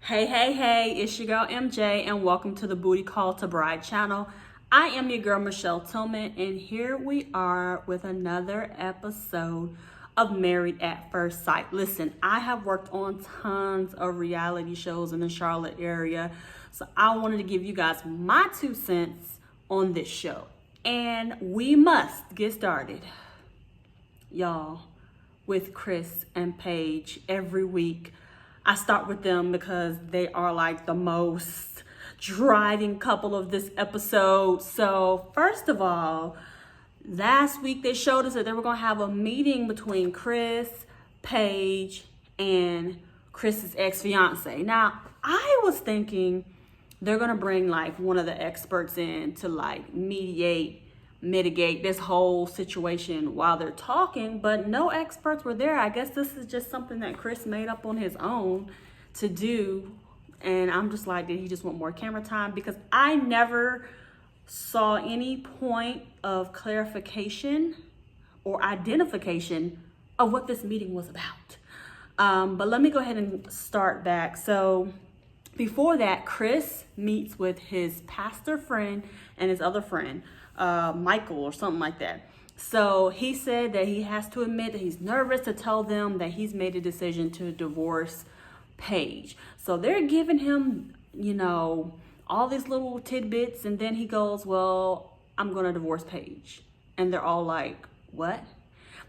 Hey, it's your girl MJ and welcome to the Booty Call to Bride channel. I am your girl Michelle Tillman and here we are with another episode of Married at First Sight. Listen, I have worked on tons of reality shows in the Charlotte area, so I wanted to give you guys my 2 cents on this show. And we must get started, y'all, with Chris and Paige every week. I start with them because they are like the most driving couple of this episode. So first of all, last week they showed us that they were going to have a meeting between Chris, Paige, and Chris's ex-fiance. Now, I was thinking they're going to bring like one of the experts in to like mitigate this whole situation while they're talking, but no experts were there. I guess this is just something that Chris made up on his own to do. And I'm just like, did he just want more camera time? Because I never saw any point of clarification or identification of what this meeting was about. But let me go ahead and start back. So before that, Chris meets with his pastor friend and his other friend, Michael or something like that. So he said that he has to admit that he's nervous to tell them that he's made a decision to divorce Paige. So they're giving him, all these little tidbits, and then he goes, well, I'm going to divorce Paige. And they're all like, what?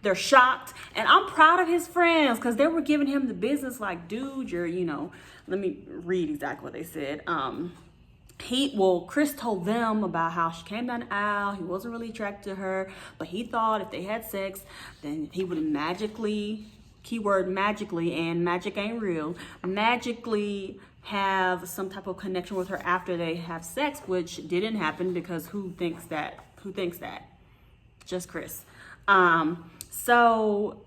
They're shocked. And I'm proud of his friends because they were giving him the business like, dude, you're, let me read exactly what they said. Chris told them about how she came down the aisle. He wasn't really attracted to her, but he thought if they had sex, then he would magically, keyword magically, and magic ain't real, magically have some type of connection with her after they have sex, which didn't happen because who thinks that? Just Chris. So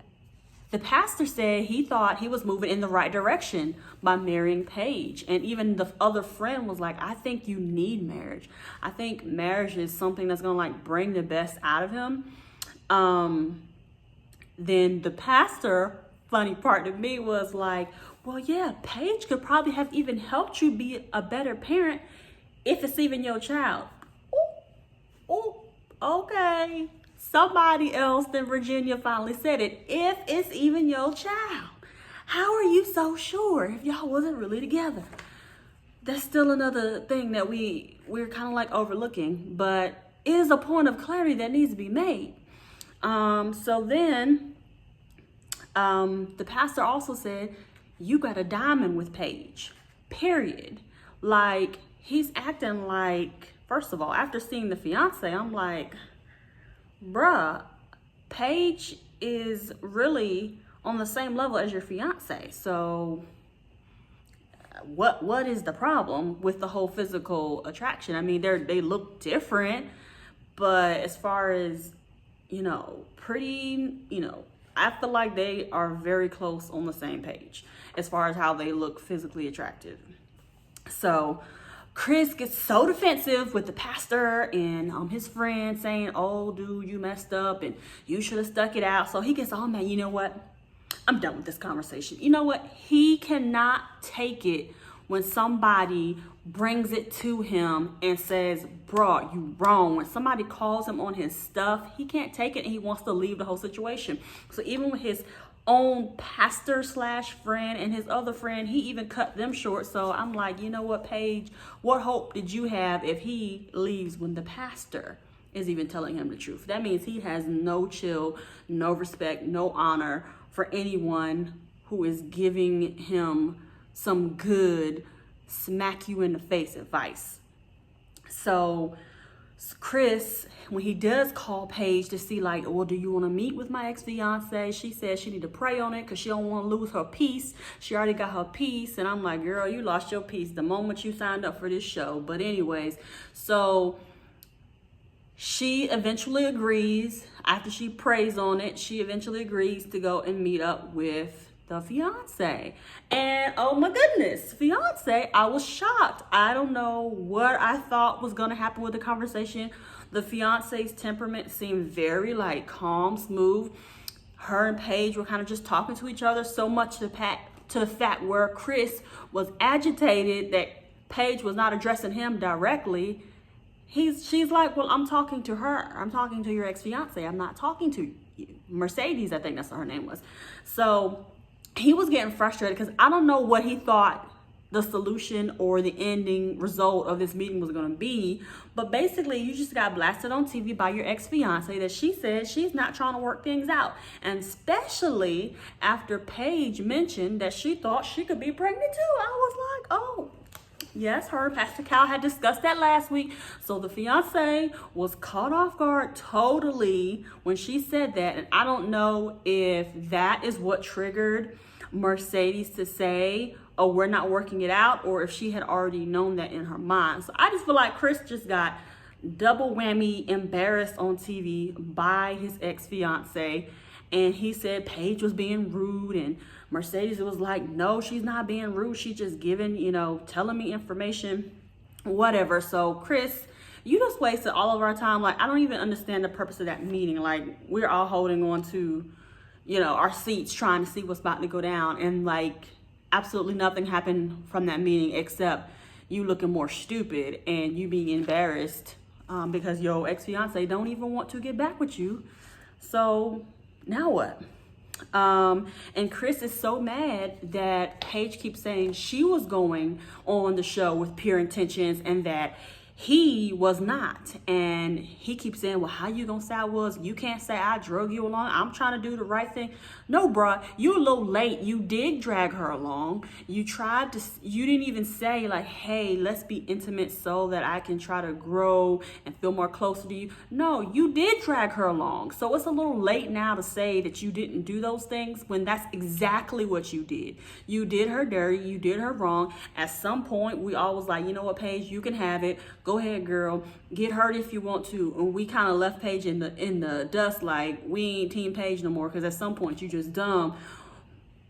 the pastor said he thought he was moving in the right direction by marrying Paige. And even the other friend was like, I think you need marriage. I think marriage is something that's going to like bring the best out of him. Then the pastor, funny part to me, was like, well, yeah, Paige could probably have even helped you be a better parent if it's even your child. Ooh, okay. Somebody else than Virginia finally said it. If it's even your child, how are you so sure if y'all wasn't really together? That's still another thing that we're kind of like overlooking, but it is a point of clarity that needs to be made. So then the pastor also said, you got a diamond with Paige, period. Like, he's acting like, first of all, after seeing the fiance, I'm like, bruh, Paige is really on the same level as your fiance. So what is the problem with the whole physical attraction? I mean, they look different, but as far as, pretty, I feel like they are very close on the same page as far as how they look physically attractive. So Chris gets so defensive with the pastor and his friend saying, oh, dude, you messed up and you should have stuck it out. So he gets all mad. You know what? I'm done with this conversation. You know what? He cannot take it when somebody brings it to him and says, bro, you wrong. When somebody calls him on his stuff, he can't take it and he wants to leave the whole situation. So even with his own pastor / friend and his other friend, he even cut them short. So I'm like, you know what, Paige, what hope did you have if he leaves when the pastor is even telling him the truth? That means he has no chill, no respect, no honor for anyone who is giving him some good smack you in the face advice. So Chris, when he does call Paige to see like, well, do you want to meet with my ex-fiance? She says she need to pray on it because she don't want to lose her peace. She already got her peace. And I'm like, girl, you lost your peace the moment you signed up for this show. But anyways, so she eventually agrees. After she prays on it, she eventually agrees to go and meet up with the fiance. And oh my goodness, fiance, I was shocked. I don't know what I thought was going to happen with the conversation. The fiance's temperament seemed very like calm, smooth. Her and Paige were kind of just talking to each other, so much to to the fact where Chris was agitated that Paige was not addressing him directly. She's like, well, I'm talking to her. I'm talking to your ex-fiance. I'm not talking to you. Mercedes, I think that's what her name was. So he was getting frustrated because I don't know what he thought the solution or the ending result of this meeting was going to be. But basically, you just got blasted on TV by your ex-fiance that she said she's not trying to work things out. And especially after Paige mentioned that she thought she could be pregnant too. I was like, oh, yes, her and Pastor Cal had discussed that last week. So the fiance was caught off guard totally when she said that. And I don't know if that is what triggered Mercedes to say, oh, we're not working it out, or if she had already known that in her mind. So I just feel like Chris just got double whammy embarrassed on TV by his ex-fiance. And he said Paige was being rude, and Mercedes was like, no, she's not being rude. She's just giving, telling me information, whatever. So Chris, you just wasted all of our time. Like, I don't even understand the purpose of that meeting. Like, we're all holding on to, our seats trying to see what's about to go down. And like, absolutely nothing happened from that meeting except you looking more stupid and you being embarrassed because your ex-fiance don't even want to get back with you. So now what? And Chris is so mad that Paige keeps saying she was going on the show with pure intentions and that he was not. And he keeps saying, well, how you gonna say I was? You can't say I drug you along. I'm trying to do the right thing. No, bruh, you a little late. You did drag her along. You didn't even say like, hey, let's be intimate so that I can try to grow and feel more closer to you. No, you did drag her along. So it's a little late now to say that you didn't do those things when that's exactly what you did. You did her dirty. You did her wrong. At some point, we all was like, you know what, Paige, you can have it. Go ahead, girl. Get hurt if you want to. And we kind of left Paige in the dust, like we ain't team Paige no more, because at some point you just dumb.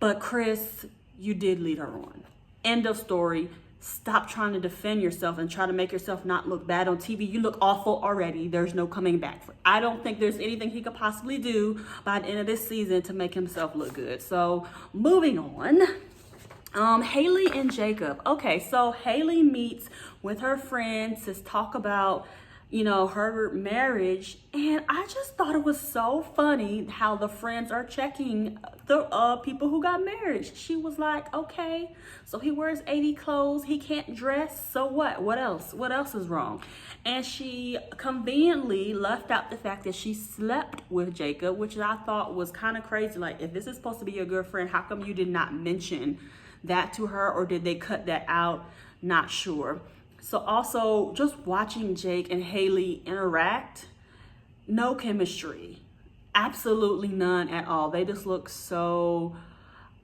But Chris, you did lead her on. End of story. Stop trying to defend yourself and try to make yourself not look bad on TV. You look awful already. There's no coming back. I don't think there's anything he could possibly do by the end of this season to make himself look good. So moving on. Haley and Jacob. Okay, so Haley meets with her friends to talk about, her marriage. And I just thought it was so funny how the friends are checking the people who got married. She was like, okay, so he wears 80 clothes. He can't dress. So what? What else? What else is wrong? And she conveniently left out the fact that she slept with Jacob, which I thought was kind of crazy. Like, if this is supposed to be your good friend, how come you did not mention that to her, or did they cut that out? Not sure. So also just watching Jake and Haley interact, no chemistry, absolutely none at all. They just look so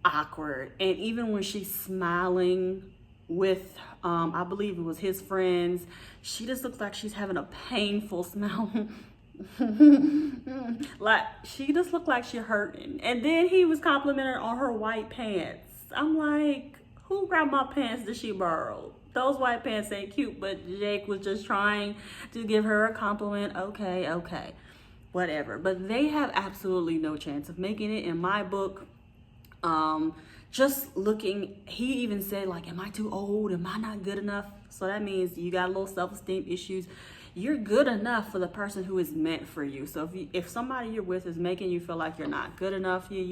awkward. And even when she's smiling with I believe it was his friends, she just looks like she's having a painful smile. Like, she just looked like she's hurting. And then he was complimenting her on her white pants. I'm like, who grandma pants did she borrow? Those white pants ain't cute, but Jake was just trying to give her a compliment. Okay, whatever. But they have absolutely no chance of making it in my book. Just looking, he even said, like, am I too old? Am I not good enough? So that means you got a little self-esteem issues. You're good enough for the person who is meant for you. So if somebody you're with is making you feel like you're not good enough, you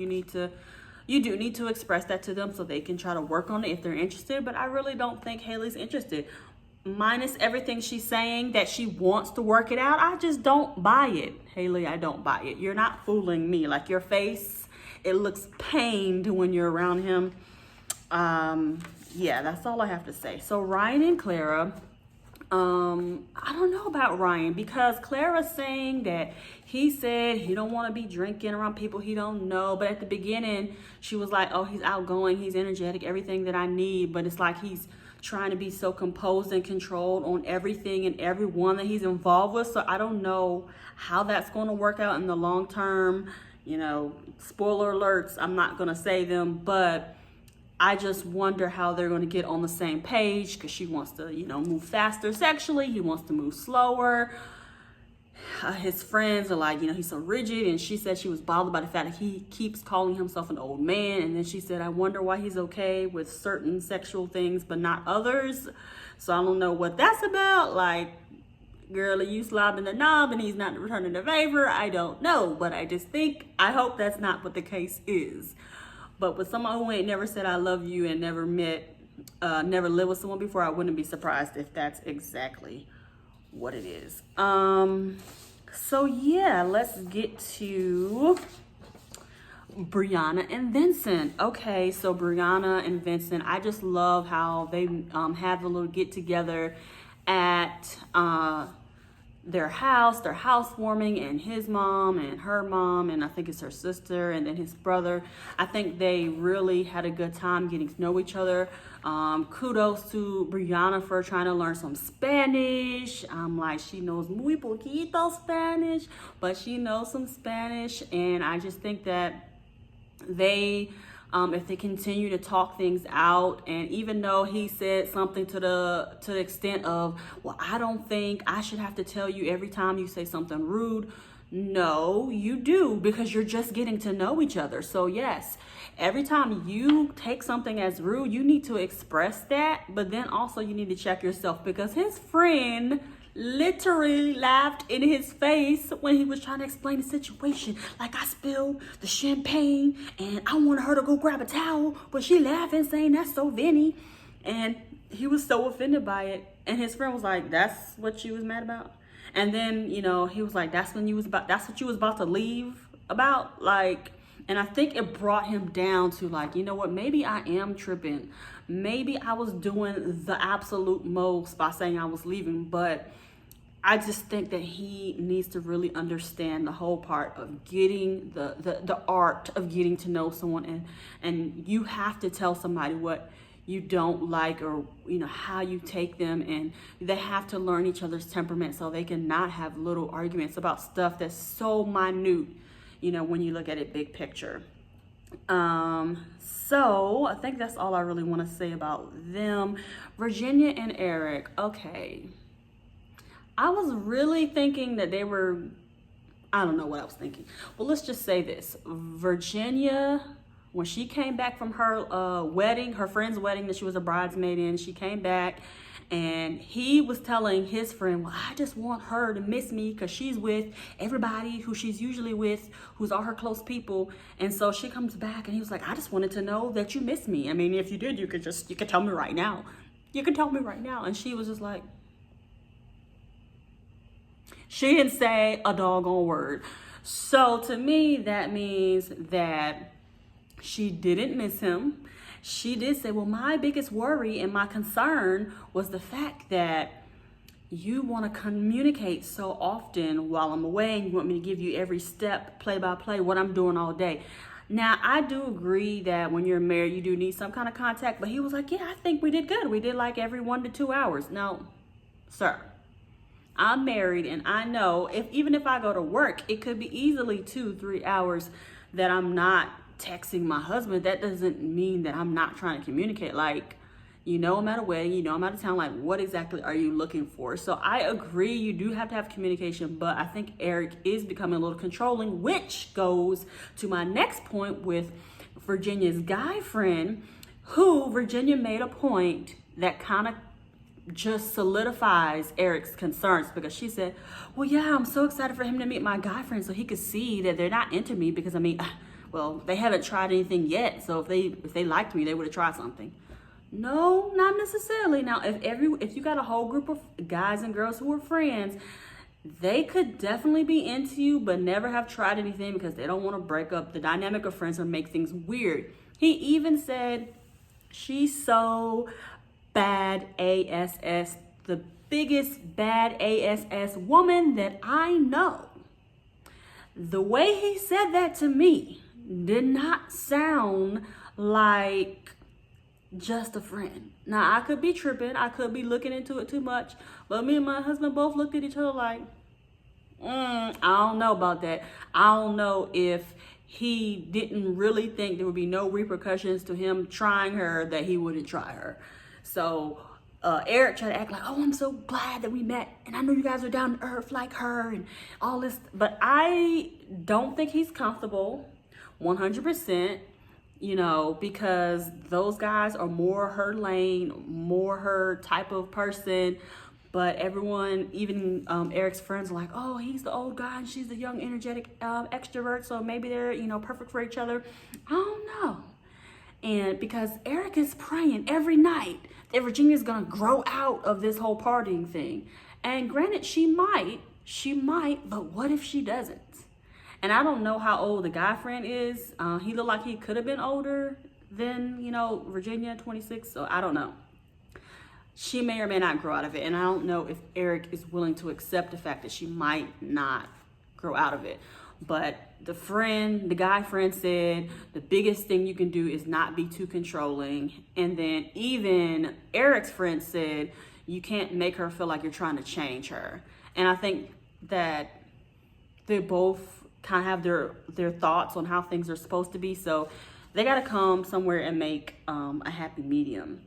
do need to express that to them so they can try to work on it if they're interested. But I really don't think Haley's interested. Minus everything she's saying that she wants to work it out, I just don't buy it. Haley, I don't buy it. You're not fooling me. Like, your face, it looks pained when you're around him. Yeah, that's all I have to say. So Ryan and Clara, I don't know about Ryan, because Clara's saying that he said he don't want to be drinking around people he don't know. But at the beginning, she was like, oh, he's outgoing, he's energetic, everything that I need. But it's like he's trying to be so composed and controlled on everything and everyone that he's involved with. So I don't know how that's going to work out in the long term. Spoiler alerts, I'm not going to say them, but I just wonder how they're going to get on the same page, because she wants to, move faster sexually. He wants to move slower. his friends are like, he's so rigid, and she said she was bothered by the fact that he keeps calling himself an old man. And then she said, I wonder why he's okay with certain sexual things but not others. So I don't know what that's about. Like, girl, are you slobbing the knob and he's not returning the favor? I don't know, but I hope that's not what the case is. But with someone who ain't never said I love you and never never lived with someone before, I wouldn't be surprised if that's exactly what it is. So yeah, let's get to Brianna and Vincent. Okay, so Brianna and Vincent, I just love how they have a little get together at their housewarming, and his mom and her mom, and I think it's her sister, and then his brother. I think they really had a good time getting to know each other. Kudos to Brianna for trying to learn some Spanish. Like, she knows muy poquito Spanish, but she knows some Spanish, and I just think that they if they continue to talk things out, and even though he said something to the extent of, well, I don't think I should have to tell you every time you say something rude. No, you do, because you're just getting to know each other. So yes, every time you take something as rude, you need to express that, but then also you need to check yourself, because his friend literally laughed in his face when he was trying to explain the situation. Like, I spilled the champagne and I wanted her to go grab a towel, but she laughing saying that's so Vinny. And he was so offended by it. And his friend was like, that's what you was mad about? And then, he was like, that's what you was about to leave about? Like, and I think it brought him down to like, you know what, maybe I am tripping. Maybe I was doing the absolute most by saying I was leaving, but I just think that he needs to really understand the whole part of getting the art of getting to know someone, and you have to tell somebody what you don't like, or how you take them, and they have to learn each other's temperament so they can not have little arguments about stuff that's so minute, when you look at it big picture. So I think that's all I really want to say about them. Virginia and Eric. Okay, I was really thinking that they were, I don't know what I was thinking. Well, let's just say this. Virginia, when she came back from her wedding, her friend's wedding that she was a bridesmaid in, she came back and he was telling his friend, well, I just want her to miss me because she's with everybody who she's usually with, who's all her close people. And so she comes back and he was like, I just wanted to know that you miss me. I mean, if you did, you could tell me right now. You could tell me right now. And she was just like, she didn't say a doggone word. So to me, that means that she didn't miss him. She did say, well, my biggest worry and my concern was the fact that you want to communicate so often while I'm away, and you want me to give you every step, play by play, what I'm doing all day. Now, I do agree that when you're married, you do need some kind of contact, but he was like, yeah, I think we did good. We did like every 1 to 2 hours. No, sir. I'm married, and I know even if I go to work, it could be easily 2-3 hours that I'm not texting my husband. That doesn't mean that I'm not trying to communicate. Like, I'm at a wedding, I'm out of town. Like, what exactly are you looking for? So I agree, you do have to have communication, but I think Eric is becoming a little controlling, which goes to my next point with Virginia's guy friend, who Virginia made a point that kind of just solidifies Eric's concerns, because she said, well, yeah, I'm so excited for him to meet my guy friend so he could see that they're not into me, because well, they haven't tried anything yet. So if they liked me, they would have tried something. No, not necessarily. Now, if you got a whole group of guys and girls who are friends, they could definitely be into you, but never have tried anything because they don't want to break up the dynamic of friends or make things weird. He even said, she's so bad ASS, the biggest bad ASS woman that I know. The way he said that to me did not sound like just a friend. Now, I could be tripping. I could be looking into it too much. But me and my husband both looked at each other like, I don't know about that. I don't know if he didn't really think there would be no repercussions to him trying her that he wouldn't try her. So Eric tried to act like, oh, I'm so glad that we met, and I know you guys are down to earth like her and all this, but I don't think he's comfortable 100%, you know, because those guys are more her lane, more her type of person. But everyone, even Eric's friends, are like, oh, he's the old guy and she's the young, energetic extrovert, so maybe they're, you know, perfect for each other. I don't know. And because Eric is praying every night that Virginia's gonna grow out of this whole partying thing. And granted, she might, but what if she doesn't? And I don't know how old the guy friend is. He looked like he could have been older than, you know, Virginia, 26, so I don't know. She may or may not grow out of it. And I don't know if Eric is willing to accept the fact that she might not grow out of it. But the guy friend said the biggest thing you can do is not be too controlling. And then even Eric's friend said you can't make her feel like you're trying to change her. And I think that they both kind of have their thoughts on how things are supposed to be. So they got to come somewhere and make a happy medium.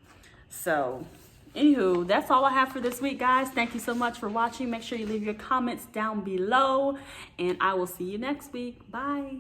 So anywho, that's all I have for this week, guys. Thank you so much for watching. Make sure you leave your comments down below, and I will see you next week. Bye.